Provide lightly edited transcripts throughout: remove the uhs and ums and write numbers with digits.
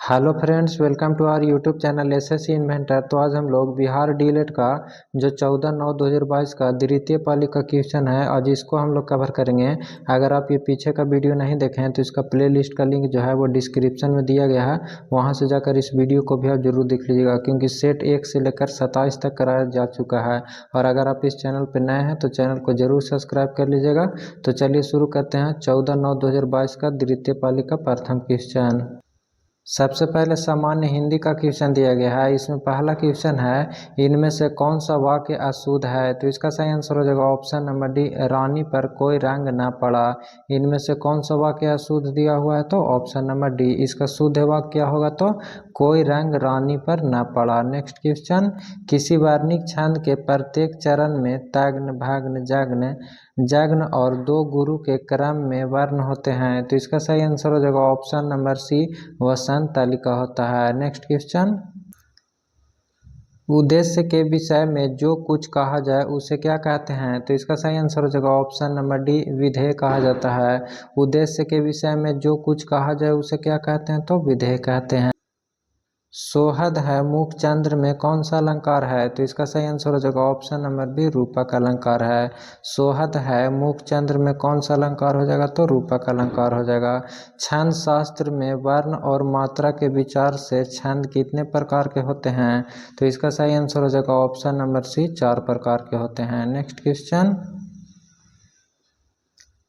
Hello friends, welcome to our YouTube channel SSC Inventor. तो आज हम लोग बिहार डीएलएड का जो 14/9/2022 का द्वितीय पाली का क्वेश्चन है, आज इसको हम लोग कवर करेंगे। अगर आप ये पीछे का वीडियो नहीं देखे हैं तो इसका प्लेलिस्ट का लिंक जो है वो डिस्क्रिप्शन में दिया गया है, वहाँ से जाकर इस वीडियो को भी आप जरूर देख लीजिएगा, क्योंकि सेट 1 से लेकर 27 तक कराया जा चुका है। और अगर आप इस चैनल पर नए हैं तो चैनल को जरूर सब्सक्राइब कर लीजिएगा। तो चलिए शुरू करते हैं 14/9/2022 का द्वितीय पाली का प्रथम क्वेश्चन। सबसे पहले सामान्य हिंदी का क्वेश्चन दिया गया है। इसमें पहला क्वेश्चन है, इनमें से कौन सा वाक्य अशुद्ध है? तो इसका सही आंसर हो जाएगा ऑप्शन नंबर डी, रानी पर कोई रंग न पड़ा। इनमें से कौन सा वाक्य अशुद्ध दिया हुआ है? तो ऑप्शन नंबर डी। इसका शुद्ध वाक्य क्या होगा? तो कोई रंग रानी पर न पड़ा। नेक्स्ट क्वेश्चन, किसी वर्णिक छंद के प्रत्येक चरण में तग्न, भग्न, जग्न, जग्न और दो गुरु के क्रम में वर्ण होते हैं। तो इसका सही आंसर हो जाएगा ऑप्शन नंबर सी, वसंत तालिका होता है। नेक्स्ट क्वेश्चन, उद्देश्य के विषय में जो कुछ कहा जाए उसे क्या कहते हैं? तो इसका सही आंसर हो जाएगा ऑप्शन नंबर डी, विधेय कहा जाता है। उद्देश्य के विषय में जो कुछ कहा जाए उसे क्या कहते हैं? तो विधेय कहते हैं। सोहद है मुख चंद्र में कौन सा अलंकार है? तो इसका सही आंसर हो जाएगा ऑप्शन नंबर बी, रूपक अलंकार है। सोहद है मुख चंद्र में कौन सा अलंकार हो जाएगा? तो रूपक अलंकार हो जाएगा। छंद शास्त्र में वर्ण और मात्रा के विचार से छंद कितने प्रकार के होते हैं? तो इसका सही आंसर हो जाएगा ऑप्शन नंबर सी, 4 प्रकार के होते हैं। नेक्स्ट क्वेश्चन,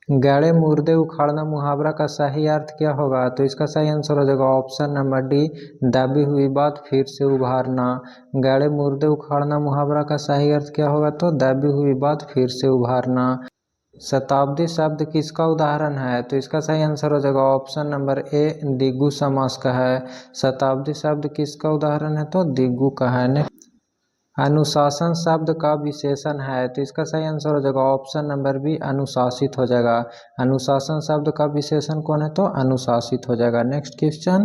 गड़े मुर्दे उखाड़ना मुहावरा का सही अर्थ क्या होगा? तो इसका सही आंसर हो जाएगा ऑप्शन नंबर डी, दबी हुई बात फिर से उभारना। गड़े मुर्दे उखाड़ना मुहावरा का सही अर्थ क्या होगा? तो दबी हुई बात फिर से उभारना। शताब्दी शब्द किसका उदाहरण है? तो इसका सही आंसर हो जाएगा ऑप्शन नंबर ए, दिगु समास का है। शताब्दी शब्द किसका उदाहरण है? तो दिगु का है। अनुशासन शब्द का विशेषण है। तो इसका सही आंसर हो जाएगा ऑप्शन नंबर बी, अनुशासित हो जाएगा। अनुशासन शब्द का विशेषण कौन है? तो अनुशासित हो जाएगा। नेक्स्ट क्वेश्चन,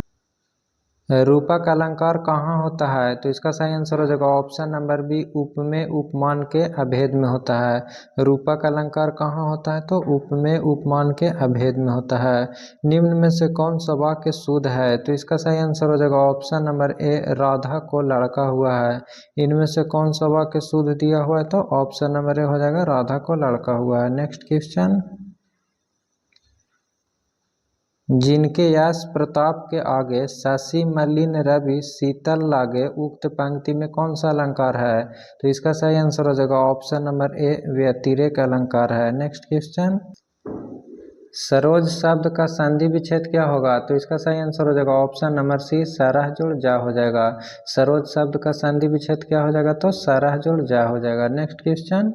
रूपक अलंकार कहाँ होता है? तो इसका सही आंसर हो जाएगा ऑप्शन नंबर बी, उपमेय उपमान के अभेद में होता है। रूपक अलंकार कहाँ होता है? तो उपमेय उपमान के अभेद में होता है। निम्न में से कौन सा वाक्य शुद्ध है? तो इसका सही आंसर हो जाएगा ऑप्शन नंबर ए, राधा को लड़का हुआ है। इनमें से कौन सा वाक्य शुद्ध दिया हुआ है? तो ऑप्शन नंबर ए हो जाएगा, राधा को लड़का हुआ है। नेक्स्ट क्वेश्चन, जिनके यश प्रताप के आगे शशि मलिन रवि शीतल लागे, उक्त पंक्ति में कौन सा अलंकार है? तो इसका सही आंसर हो जाएगा ऑप्शन नंबर ए, व्यतिरेक अलंकार है। नेक्स्ट क्वेश्चन, सरोज शब्द का संधि विच्छेद क्या होगा? तो इसका सही आंसर हो जाएगा ऑप्शन नंबर सी, सरह जोड़ जा हो जाएगा। सरोज शब्द का संधि विच्छेद क्या हो जाएगा? तो सरह जोड़ जा हो जाएगा। नेक्स्ट क्वेश्चन,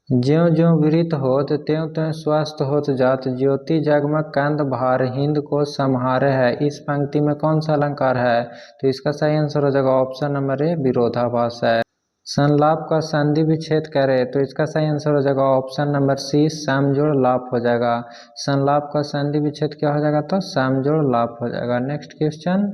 ज्यों ज्यों विरित होत त्यों त्यों स्वस्थ होत जात, ज्योति जगमग कंद भार हिंद को सम्हारे है। इस पंक्ति में कौन सा अलंकार है? तो इसका सही आंसर हो जाएगा ऑप्शन नंबर ए, विरोधाभास है। संलाप का संधि विच्छेद करे, तो इसका सही आंसर हो जाएगा ऑप्शन नंबर सी, समजोड़ लाप हो जाएगा। संलाप का संधि विच्छेद क्या हो जाएगा? तो समजोड़ लाप हो जाएगा। नेक्स्ट क्वेश्चन,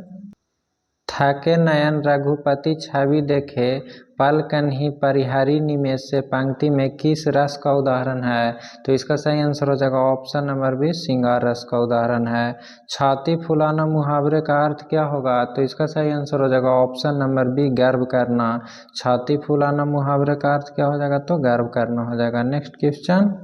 थके नयन रघुपति छवि देखे पल कन्ही परिहरी निमेष से पंक्ति में किस रस का उदाहरण है? तो इसका सही आंसर हो जाएगा ऑप्शन नंबर बी, श्रृंगार रस का उदाहरण है। छाती फुलाना मुहावरे का अर्थ क्या होगा? तो इसका सही आंसर हो जाएगा ऑप्शन नंबर बी, गर्व करना। छाती फुलाना मुहावरे का अर्थ क्या हो जाएगा? तो गर्व करना हो जाएगा। नेक्स्ट क्वेश्चन,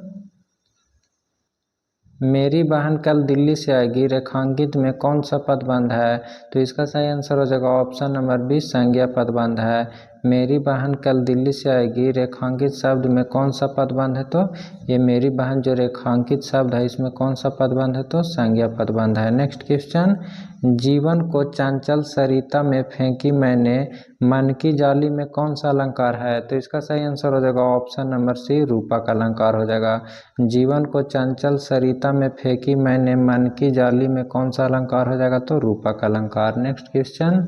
मेरी बहन कल दिल्ली से आएगी रेखांकित में कौन सा पदबंध है? तो इसका सही आंसर हो जाएगा ऑप्शन नंबर बी, संज्ञा पदबंध है। मेरी बहन कल दिल्ली से आएगी रेखांकित शब्द में कौन सा पदबंध है? तो ये मेरी बहन जो रेखांकित शब्द है इसमें कौन सा पदबंध है? तो संज्ञा पदबंध है। नेक्स्ट क्वेश्चन, जीवन को चंचल सरिता में फेंकी मैंने, मन की जाली में कौन सा अलंकार है? तो इसका सही आंसर हो जाएगा ऑप्शन नंबर सी, रूपक अलंकार हो जाएगा। जीवन को चंचल सरिता में फेंकी मैंने, मन की जाली में कौन सा अलंकार हो जाएगा? तो रूपक अलंकार। नेक्स्ट क्वेश्चन,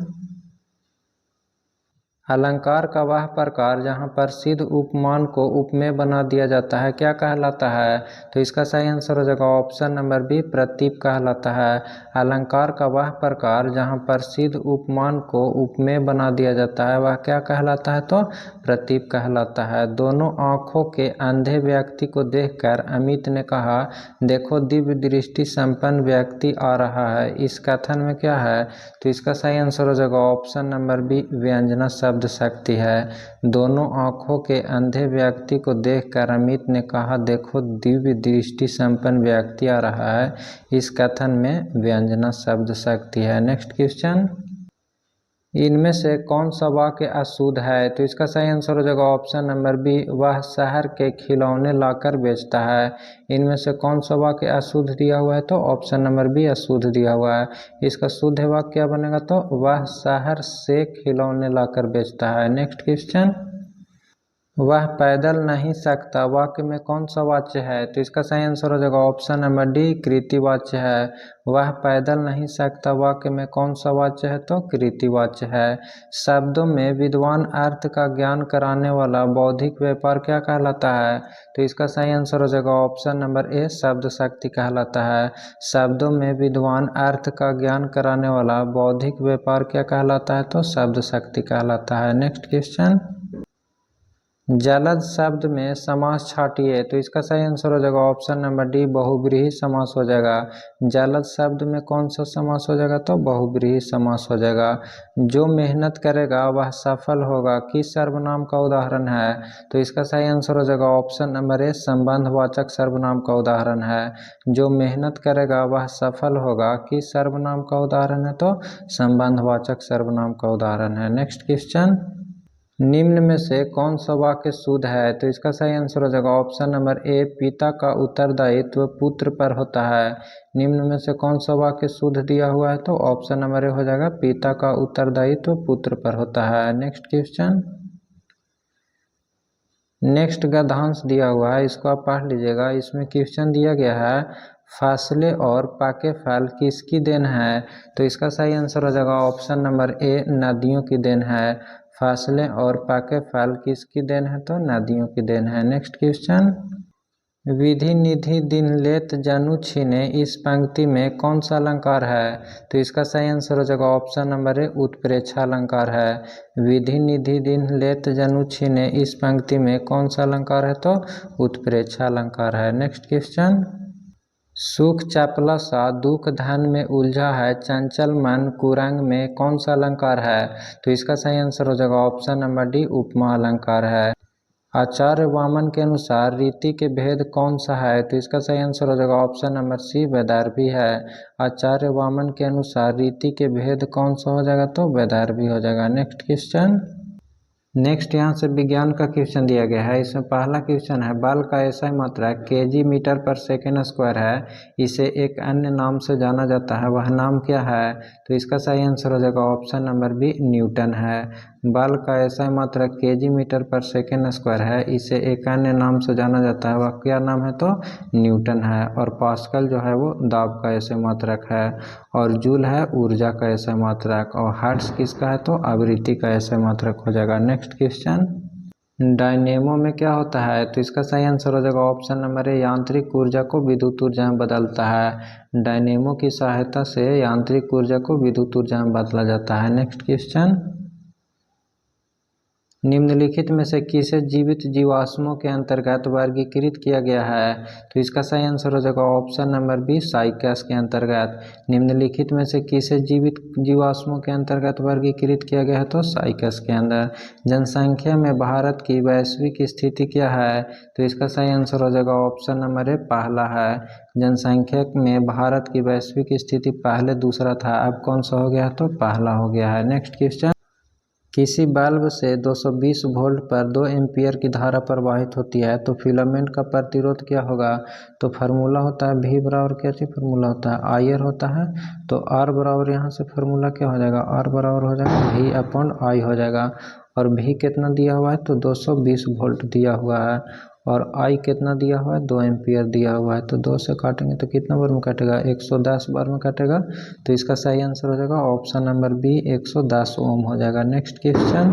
अलंकार का वह प्रकार जहाँ प्रसिद्ध उपमान को उपमेय बना दिया जाता है क्या कहलाता है? तो इसका सही आंसर हो जाएगा ऑप्शन नंबर बी, प्रतीप कहलाता है। अलंकार का वह प्रकार जहाँ प्रसिद्ध उपमान को उपमेय बना दिया जाता है वह क्या कहलाता है? तो प्रतीप कहलाता है। दोनों आँखों के अंधे व्यक्ति को देखकर अमित ने कहा, देखो दिव्य दृष्टि संपन्न व्यक्ति आ रहा है। इस कथन में क्या है? तो इसका सही आंसर हो जाएगा ऑप्शन नंबर बी, व्यंजना शब्द शक्ति है। दोनों आँखों के अंधे व्यक्ति को देखकर अमित ने कहा, देखो दिव्य दृष्टि संपन्न व्यक्ति आ रहा है। इस कथन में व्यंजना शब्द शक्ति है। नेक्स्ट क्वेश्चन, इनमें से कौन सा वाक्य अशुद्ध है? तो इसका सही आंसर हो जाएगा ऑप्शन नंबर बी, वह शहर के खिलौने लाकर बेचता है। इनमें से कौन सा वाक्य अशुद्ध दिया हुआ है? तो ऑप्शन नंबर बी अशुद्ध दिया हुआ है। इसका शुद्ध वाक्य क्या बनेगा? तो वह शहर से खिलौने लाकर बेचता है। नेक्स्ट क्वेश्चन, वह पैदल नहीं सकता वाक्य में कौन सा वाच्य है? तो इसका सही आंसर हो जाएगा ऑप्शन नंबर डी, कृतिवाच्य है। वह पैदल नहीं सकता वाक्य में कौन सा वाच्य है? तो कृतिवाच्य है। शब्दों में विद्वान अर्थ का ज्ञान कराने वाला बौद्धिक व्यापार क्या कहलाता है? तो इसका सही आंसर हो जाएगा ऑप्शन नंबर ए, शब्द शक्ति कहलाता है। शब्दों में विद्वान अर्थ का ज्ञान कराने वाला बौद्धिक व्यापार क्या कहलाता है? तो शब्द शक्ति कहलाता है। नेक्स्ट क्वेश्चन, जलद शब्द में समास छाटिए। तो इसका सही आंसर हो जाएगा ऑप्शन नंबर डी, बहुब्रीहि समास हो जाएगा। जलद शब्द में कौन सा समास हो जाएगा? तो बहुब्रीहि समास हो जाएगा। जो मेहनत करेगा वह सफल होगा किस सर्वनाम का उदाहरण है? तो इसका सही आंसर हो जाएगा ऑप्शन नंबर ए, संबंधवाचक सर्वनाम का उदाहरण है। जो मेहनत करेगा वह सफल होगा किस सर्वनाम का उदाहरण है? तो संबंधवाचक सर्वनाम का उदाहरण है। नेक्स्ट क्वेश्चन, निम्न में से कौन सा वाक्य शुद्ध है? तो इसका सही आंसर हो जाएगा ऑप्शन नंबर ए, पिता का उत्तरदायित्व पुत्र पर होता है। निम्न में से कौन सा वाक्य शुद्ध दिया हुआ है? तो ऑप्शन नंबर ए हो जाएगा, पिता का उत्तरदायित्व पुत्र पर होता है। नेक्स्ट क्वेश्चन, नेक्स्ट गद्यांश दिया हुआ है, इसको आप पढ़ लीजिएगा। इसमें क्वेश्चन दिया गया है, फासले और पाके फल किसकी देन है? तो इसका सही आंसर हो जाएगा ऑप्शन नंबर ए, नदियों की देन है। फासले और पाके फल किसकी देन है? तो नदियों की देन है। नेक्स्ट क्वेश्चन, विधि निधि दिन लेत जनु छीने, इस पंक्ति में कौन सा अलंकार है? तो इसका सही आंसर हो जाएगा ऑप्शन नंबर ए, उत्प्रेक्षा अलंकार है। विधि निधि दिन लेत जनु छीने, इस पंक्ति में कौन सा अलंकार है? तो उत्प्रेक्षा अलंकार है। नेक्स्ट क्वेश्चन, सुख चपला सा दुख धन में उलझा है, चंचल मन कुरंग में कौन सा अलंकार है? तो इसका सही आंसर हो जाएगा ऑप्शन नंबर डी, उपमा अलंकार है। आचार्य वामन के अनुसार रीति के भेद कौन सा है? तो इसका सही आंसर हो जाएगा ऑप्शन नंबर सी, वैदर्भी है। आचार्य वामन के अनुसार रीति के भेद कौन सा हो जाएगा? तो वैदर्भी हो जाएगा। नेक्स्ट क्वेश्चन, नेक्स्ट यहाँ से विज्ञान का क्वेश्चन दिया गया है। इसमें पहला क्वेश्चन है, बल का ऐसा मात्रा केजी मीटर पर सेकेंड स्क्वायर है, इसे एक अन्य नाम से जाना जाता है, वह नाम क्या है? तो इसका सही आंसर हो जाएगा ऑप्शन नंबर बी, न्यूटन है। बल का ऐसा मात्रा केजी मीटर पर सेकेंड स्क्वायर है, इसे एक अन्य नाम से जाना जाता है, वह क्या नाम है? तो न्यूटन है। और पास्कल जो है वो दाब का ऐसे मात्रक है, और जूल है ऊर्जा का ऐसा मात्रक, और हर्ट्ज किसका है? तो आवृत्ति का ऐसा मात्रक हो जाएगा। नेक्स्ट क्वेश्चन, डायनेमो में क्या होता है? तो इसका सही आंसर हो जाएगा ऑप्शन नंबर ए, यांत्रिक ऊर्जा को विद्युत ऊर्जा में बदलता है। डायनेमो की सहायता से यांत्रिक ऊर्जा को विद्युत ऊर्जा में बदला जाता है। नेक्स्ट क्वेश्चन, निम्नलिखित में से किसे जीवित जीवाश्मों के अंतर्गत वर्गीकृत किया गया है? तो इसका सही आंसर हो जाएगा ऑप्शन नंबर बी, साइकस के अंतर्गत। निम्नलिखित में से किसे जीवित जीवाश्मों के अंतर्गत वर्गीकृत किया गया है? तो साइकस के अंदर। जनसंख्या में भारत की वैश्विक स्थिति क्या है? तो इसका सही आंसर हो जाएगा ऑप्शन नंबर ए, पहला है। जनसंख्या में भारत की वैश्विक स्थिति पहले दूसरा था, अब कौन सा हो गया? तो पहला हो गया है। नेक्स्ट क्वेश्चन, किसी बल्ब से 220 वोल्ट पर 2 एम्पीयर की धारा प्रवाहित होती है, तो फिलामेंट का प्रतिरोध क्या होगा? तो फार्मूला होता है V बराबर क्या चीज फार्मूला होता है? आयर होता है। तो R बराबर यहाँ से फार्मूला क्या हो जाएगा? R बराबर हो जाएगा V/I हो जाएगा। और V कितना दिया हुआ है? तो 220 वोल्ट दिया हुआ है, और I कितना दिया हुआ है? 2 एम्पीयर दिया हुआ है। तो 2 से काटेंगे तो कितना बार में कटेगा? 110 बार में कटेगा। तो इसका सही आंसर हो जाएगा ऑप्शन नंबर बी, 110 ओम हो जाएगा। नेक्स्ट क्वेश्चन,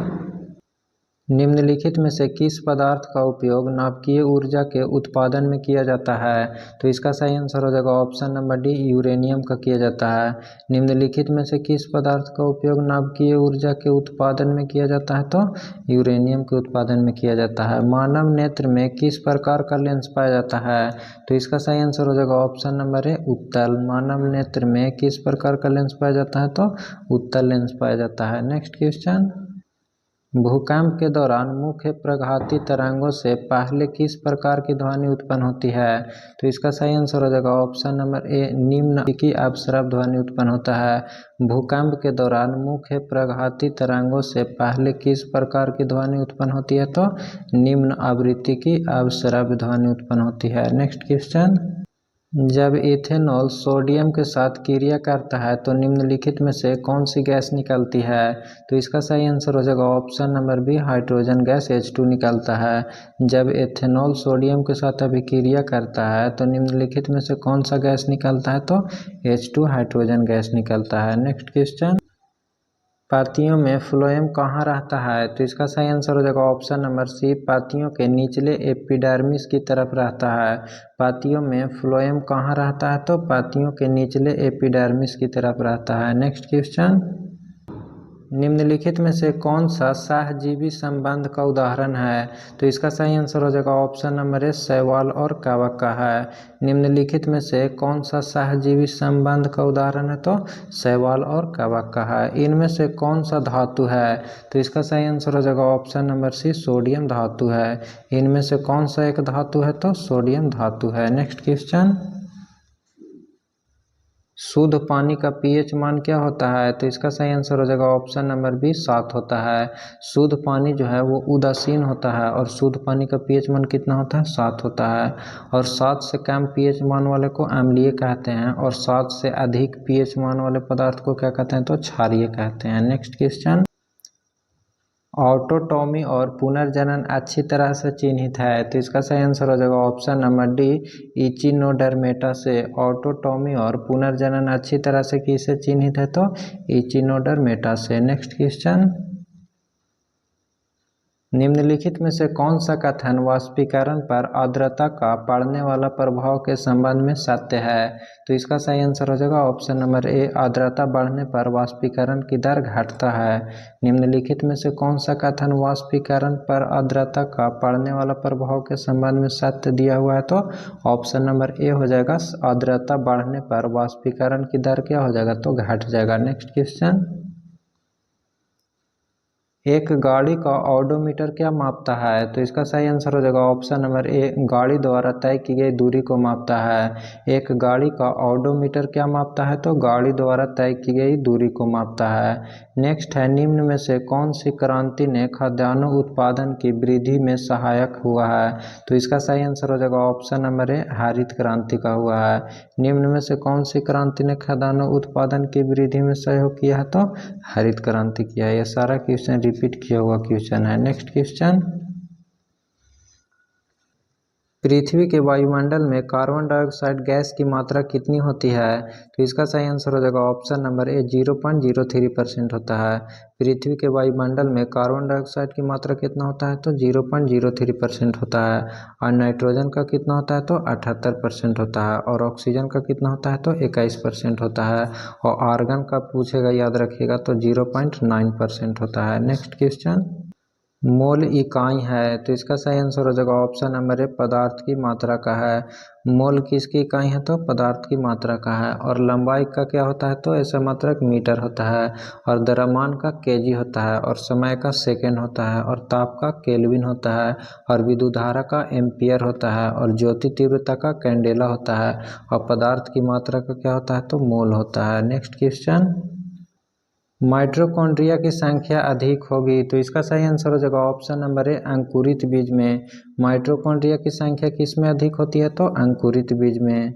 निम्नलिखित में से किस पदार्थ का उपयोग नाभिकीय ऊर्जा के उत्पादन में किया जाता है? तो इसका सही आंसर हो जाएगा ऑप्शन नंबर डी, यूरेनियम का किया जाता है। निम्नलिखित में से किस पदार्थ का उपयोग नाभिकीय ऊर्जा के उत्पादन में किया जाता है? तो यूरेनियम के उत्पादन में किया जाता है। मानव नेत्र में किस प्रकार का लेंस पाया जाता है? तो इसका सही आंसर हो जाएगा ऑप्शन नंबर ए, उत्तल। मानव नेत्र में किस प्रकार का लेंस पाया जाता है? तो उत्तल लेंस पाया जाता है। नेक्स्ट क्वेश्चन, भूकंप के दौरान मुख्य प्रघाती तरंगों से पहले किस प्रकार की ध्वनि उत्पन्न होती है? तो इसका सही आंसर हो जाएगा ऑप्शन नंबर ए, निम्न की अपस्रव ध्वनि उत्पन्न होता है। भूकंप के दौरान मुख्य प्रघाती तरंगों से पहले किस प्रकार की ध्वनि उत्पन्न होती है? तो निम्न आवृत्ति की अपस्रव ध्वनि उत्पन्न होती है। नेक्स्ट क्वेश्चन, जब इथेनॉल सोडियम के साथ क्रिया करता है तो निम्नलिखित में से कौन सी गैस निकलती है? तो इसका सही आंसर हो जाएगा option number B, hydrogen gas H2 निकलता है। जब इथेनॉल सोडियम के साथ अभिक्रिया करता है तो निम्नलिखित में से कौन सा गैस निकलता है? तो H2 हाइड्रोजन गैस निकलता है। नेक्स्ट क्वेश्चन, पातियों में फ्लोएम कहाँ रहता है? तो इसका सही आंसर हो जाएगा ऑप्शन नंबर सी, पातियों के निचले एपिडर्मिस की तरफ रहता है। पातियों में फ्लोएम कहाँ रहता है? तो पातियों के निचले एपिडर्मिस की तरफ रहता है। नेक्स्ट क्वेश्चन, निम्नलिखित में से कौन सा सहजीवी संबंध का उदाहरण है? तो इसका सही आंसर हो जाएगा ऑप्शन नंबर ए, शैवाल और कवक का है। निम्नलिखित में से कौन सा सहजीवी संबंध का उदाहरण है? तो शैवाल और कवक का है। इनमें से कौन सा धातु है? तो इसका सही आंसर हो जाएगा ऑप्शन नंबर सी, सोडियम धातु है। इनमें से कौन सा एक धातु है? तो सोडियम धातु है। नेक्स्ट क्वेश्चन, शुद्ध पानी का पीएच मान क्या होता है? तो इसका सही आंसर हो जाएगा ऑप्शन नंबर बी, 7 होता है। शुद्ध पानी जो है वो उदासीन होता है और शुद्ध पानी का पीएच मान कितना होता है? 7 होता है। और 7 से कम पीएच मान वाले को अम्लीय कहते हैं और 7 से अधिक पीएच मान वाले पदार्थ को क्या कहते हैं? तो क्षारीय कहते हैं। नेक्स्ट क्वेश्चन, ऑटोटॉमी और पुनर्जनन अच्छी तरह से चिन्हित है। तो इसका सही आंसर हो जाएगा ऑप्शन नंबर डी, इचिनोडर्मेटा से। ऑटोटॉमी और पुनर्जनन अच्छी तरह से किससे चिन्हित है? तो इचिनोडर्मेटा से। नेक्स्ट क्वेश्चन, निम्नलिखित में से कौन सा कथन वाष्पीकरण पर आर्द्रता का पड़ने वाला प्रभाव के संबंध में सत्य है? तो इसका सही आंसर हो जाएगा ऑप्शन नंबर ए, आर्द्रता बढ़ने पर वाष्पीकरण की दर घटता है। निम्नलिखित में से कौन सा कथन वाष्पीकरण पर आर्द्रता का पड़ने वाला प्रभाव के संबंध में सत्य दिया हुआ है? तो ऑप्शन नंबर ए हो जाएगा, आर्द्रता बढ़ने पर वाष्पीकरण की दर क्या हो जाएगा? तो घट जाएगा। नेक्स्ट क्वेश्चन, एक गाड़ी का ऑडोमीटर क्या मापता है? तो इसका सही आंसर हो जाएगा ऑप्शन नंबर ए, गाड़ी द्वारा तय की गई दूरी को मापता है। एक गाड़ी का ऑडोमीटर क्या मापता है? तो गाड़ी द्वारा तय की गई दूरी को मापता है। नेक्स्ट है, निम्न में से कौन सी क्रांति ने खाद्यान्न उत्पादन की वृद्धि में सहायक हुआ है? तो इसका सही आंसर हो जाएगा ऑप्शन नंबर ए, हरित क्रांति का हुआ है। निम्न में से कौन सी क्रांति ने खाद्यान्न उत्पादन की वृद्धि में सहयोग किया है? तो हरित क्रांति किया है। यह सारा क्वेश्चन रिपीट किया हुआ क्वेश्चन है। नेक्स्ट क्वेश्चन, पृथ्वी के वायुमंडल में कार्बन डाइऑक्साइड गैस की मात्रा कितनी होती है? तो इसका सही आंसर हो जाएगा ऑप्शन नंबर ए, 0.03% होता है। पृथ्वी के वायुमंडल में कार्बन डाइऑक्साइड की मात्रा कितना होता है? तो 0.03% होता है। और नाइट्रोजन का कितना होता है? तो 78% होता है। और ऑक्सीजन का कितना होता है? तो 21% होता है। और आर्गन का पूछेगा, याद रखिएगा, तो 0.9% होता है। नेक्स्ट क्वेश्चन, मोल इकाई है। तो इसका सही आंसर हो जाएगा ऑप्शन नंबर ए, पदार्थ की मात्रा का है। मोल किसकी इकाई है? तो पदार्थ की मात्रा का है। और लंबाई का क्या होता है? तो ऐसा मात्रक मीटर होता है। और द्रव्यमान का केजी होता है। और समय का सेकेंड होता है। और ताप का केल्विन होता है। और विद्युत धारा का एम्पियर होता है। और ज्योति तीव्रता का कैंडेला होता है। और पदार्थ की मात्रा का क्या होता है? तो मोल होता है। नेक्स्ट क्वेश्चन, माइटोकॉन्ड्रिया की संख्या अधिक होगी। तो इसका सही आंसर हो जाएगा ऑप्शन नंबर ए, अंकुरित बीज में। माइटोकॉन्ड्रिया की संख्या किस में अधिक होती है? तो अंकुरित बीज में।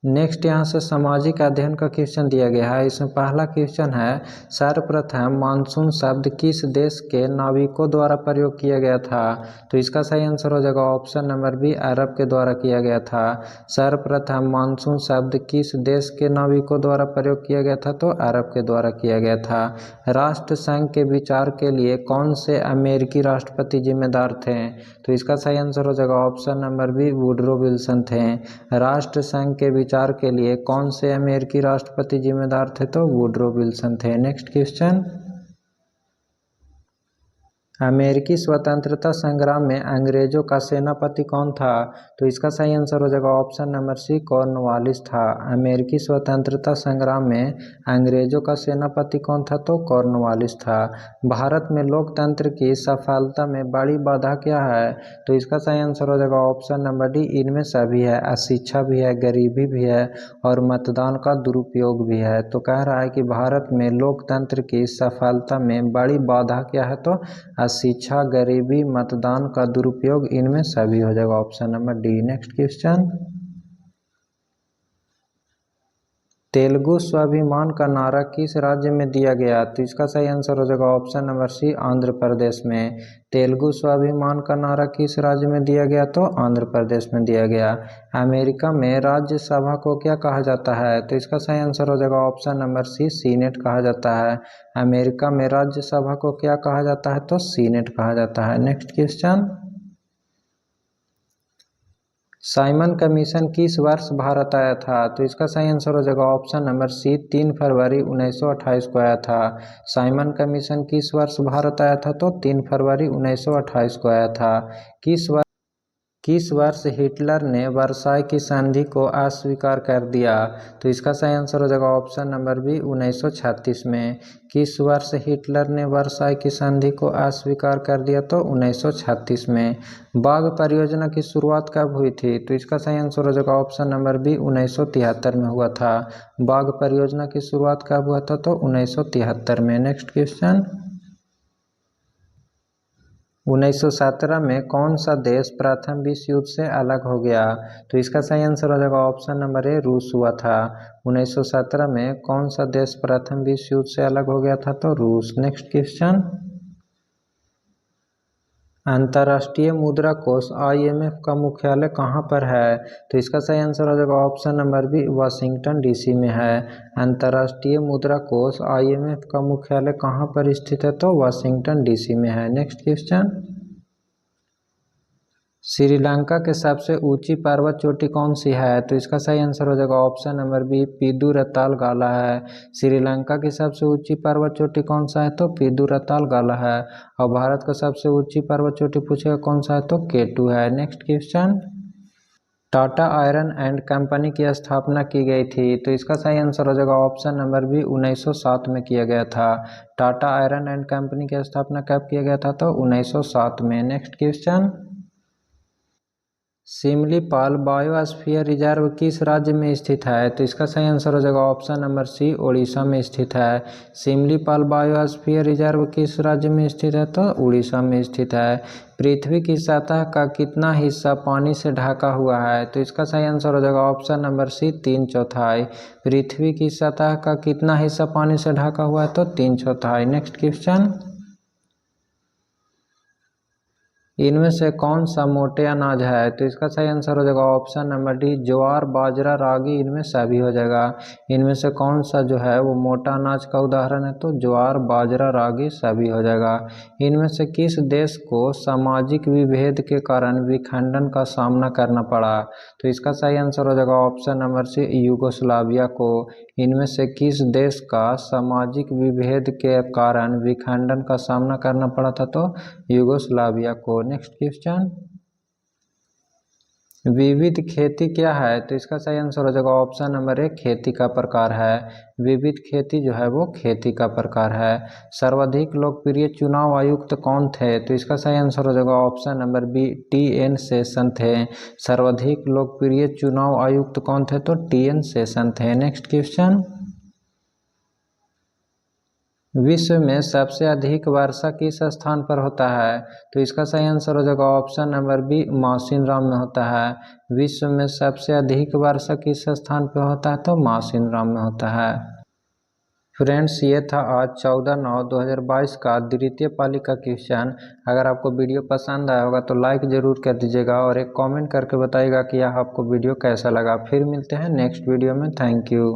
नेक्स्ट यहाँ से सामाजिक अध्ययन का क्वेश्चन दिया गया है। इसमें पहला क्वेश्चन है, सर्वप्रथम मानसून शब्द किस देश के नाविकों द्वारा प्रयोग किया गया था? तो इसका सही आंसर हो जाएगा ऑप्शन नंबर बी, अरब के द्वारा किया गया था। सर्वप्रथम मानसून शब्द किस देश के नाविकों द्वारा प्रयोग किया गया था? तो अरब के द्वारा किया गया था। राष्ट्र संघ के विचार के लिए कौन से अमेरिकी राष्ट्रपति जिम्मेदार थे? तो इसका सही आंसर हो जाएगा option number B, Woodrow Wilson थे। राष्ट्र संघ के विचार के लिए कौन से अमेरिकी राष्ट्रपति जिम्मेदार थे? तो वुडरो विल्सन थे। नेक्स्ट क्वेश्चन, अमेरिकी स्वतंत्रता संग्राम में अंग्रेजों का सेनापति कौन था? तो इसका सही आंसर हो जाएगा ऑप्शन नंबर सी, कॉर्नवालिस था। अमेरिकी स्वतंत्रता संग्राम में अंग्रेजों का सेनापति कौन था? तो कॉर्नवालिस था। भारत में लोकतंत्र की सफलता में बड़ी बाधा क्या है? तो इसका सही आंसर हो जाएगा ऑप्शन नंबर डी, इनमें सभी है। अशिक्षा भी है, गरीबी भी है और मतदान का दुरुपयोग भी है। तो कह रहा है कि भारत में लोकतंत्र की सफलता में बड़ी बाधा क्या है? तो अशिक्षा, गरीबी, मतदान का दुरुपयोग, इनमें सभी हो जाएगा option number D. Next question, Telugu स्वाभिमान का नारा किस राज्य में दिया गया? तो इसका सही आंसर हो जाएगा option number C, Andhra Pradesh में। तेलुगु स्वाभिमान का नारा किस राज्य में दिया गया? तो आंध्र प्रदेश में दिया गया। अमेरिका में राज्यसभा को क्या कहा जाता है? तो इसका सही आंसर हो जाएगा ऑप्शन नंबर सी, सीनेट कहा जाता है। अमेरिका में राज्यसभा को क्या कहा जाता है? तो सीनेट कहा जाता है। नेक्स्ट क्वेश्चन, साइमन कमीशन किस वर्ष भारत आया था? तो इसका सही आंसर हो जाएगा ऑप्शन नंबर सी, 3 फरवरी 1928 को आया था। साइमन कमीशन किस वर्ष भारत आया था? तो 3 फरवरी 1928 को आया था। किस वर्ष हिटलर ने वर्साई की संधि को अस्वीकार कर दिया? तो इसका सही आंसर हो जाएगा ऑप्शन नंबर बी, 1936 में। किस वर्ष हिटलर ने वर्साई की संधि को अस्वीकार कर दिया? तो 1936 में। बाघ परियोजना की शुरुआत कब हुई थी? तो इसका सही आंसर हो जाएगा ऑप्शन नंबर बी, 1973 में हुआ था। बाघ परियोजना की शुरुआत कब हुआ था? तो 1973 में। नेक्स्ट क्वेश्चन, 1917 में कौन सा देश प्रथम विश्व युद्ध से अलग हो गया? तो इसका सही आंसर हो जाएगा ऑप्शन नंबर ए, रूस हुआ था। 1917 में कौन सा देश प्रथम विश्व युद्ध से अलग हो गया था? तो रूस। नेक्स्ट क्वेश्चन, अंतर्राष्ट्रीय मुद्रा कोष IMF का मुख्यालय कहाँ पर है? तो इसका सही आंसर हो जाएगा option number B, Washington DC में है। अंतर्राष्ट्रीय मुद्रा कोष IMF का मुख्यालय कहाँ पर स्थित है? तो वाशिंगटन DC में है। नेक्स्ट क्वेश्चन, श्रीलंका के सबसे ऊंची पर्वत चोटी कौन सी है? तो इसका सही आंसर हो जाएगा ऑप्शन नंबर बी, पिदुरताल गाला है। श्रीलंका की सबसे ऊंची पर्वत चोटी कौन सा है? तो पिदुरताल गाला है। और भारत का सबसे ऊंची पर्वत चोटी पूछेगा कौन सा है? तो K2 है। Next question, Tata iron and company की स्थापना की गई थी। तो इसका सही आंसर हो जाएगा ऑप्शन नंबर बी, 1907 में किया गया था। टाटा आयरन एंड कंपनी की स्थापना कब किया गया था? तो 1907 में। Next question, Similipal biosphere reserve किस राज्य में स्थित है? तो इसका सही आंसर हो जाएगा ऑप्शन नंबर सी, उड़ीसा में स्थित है। सिमलीपाल बायोस्फीयर रिजर्व किस राज्य में स्थित है? तो उड़ीसा में स्थित है। पृथ्वी की सतह का कितना हिस्सा पानी से ढका हुआ है? तो इसका सही आंसर हो जाएगा ऑप्शन नंबर सी, 3/4। पृथ्वी की सतह का कितना हिस्सा पानी से ढका हुआ है? तो 3/4। नेक्स्ट क्वेश्चन, इनमें से कौन सा मोटे अनाज है? तो इसका सही आंसर हो जाएगा ऑप्शन नंबर डी, ज्वार, बाजरा, रागी, इनमें सभी हो जाएगा। इनमें से कौन सा जो है वो मोटा अनाज का उदाहरण है? तो ज्वार, बाजरा, रागी सभी हो जाएगा। इनमें से किस देश को सामाजिक विभेद के कारण विखंडन का सामना करना पड़ा? तो इसका सही आंसर हो जाएगा ऑप्शन नंबर सी, यूगोस्लाविया को। इनमें से किस देश का सामाजिक विभेद के कारण विखंडन का सामना करना पड़ा था? तो यूगोस्लाविया को। नेक्स्ट क्वेश्चन, विविध खेती क्या है? तो इसका सही आंसर हो जाएगा ऑप्शन नंबर ए, खेती का प्रकार है। विविध खेती जो है वो खेती का प्रकार है। सर्वाधिक लोकप्रिय चुनाव आयुक्त कौन थे? तो इसका सही आंसर हो जाएगा option number B, TN Seshan थे। सर्वाधिक लोकप्रिय चुनाव आयुक्त कौन थे? तो TN शेषन थे। नेक्स्ट क्वेश्चन, विश्व में सबसे अधिक वर्षा किस स्थान पर होता है? तो इसका सही आंसर हो जाएगा ऑप्शन नंबर बी, मौसिनराम में होता है। विश्व में सबसे अधिक वर्षा किस स्थान पर होता है? तो मौसिनराम में होता है। फ्रेंड्स, ये था आज 14/9/2022 का द्वितीय पाली का क्वेश्चन। अगर आपको वीडियो पसंद आया होगा तो लाइक ज़रूर कर दीजिएगा और एक कमेंट करके बताइएगा कि यह आपको वीडियो कैसा लगा। फिर मिलते हैं नेक्स्ट वीडियो में। Thank you.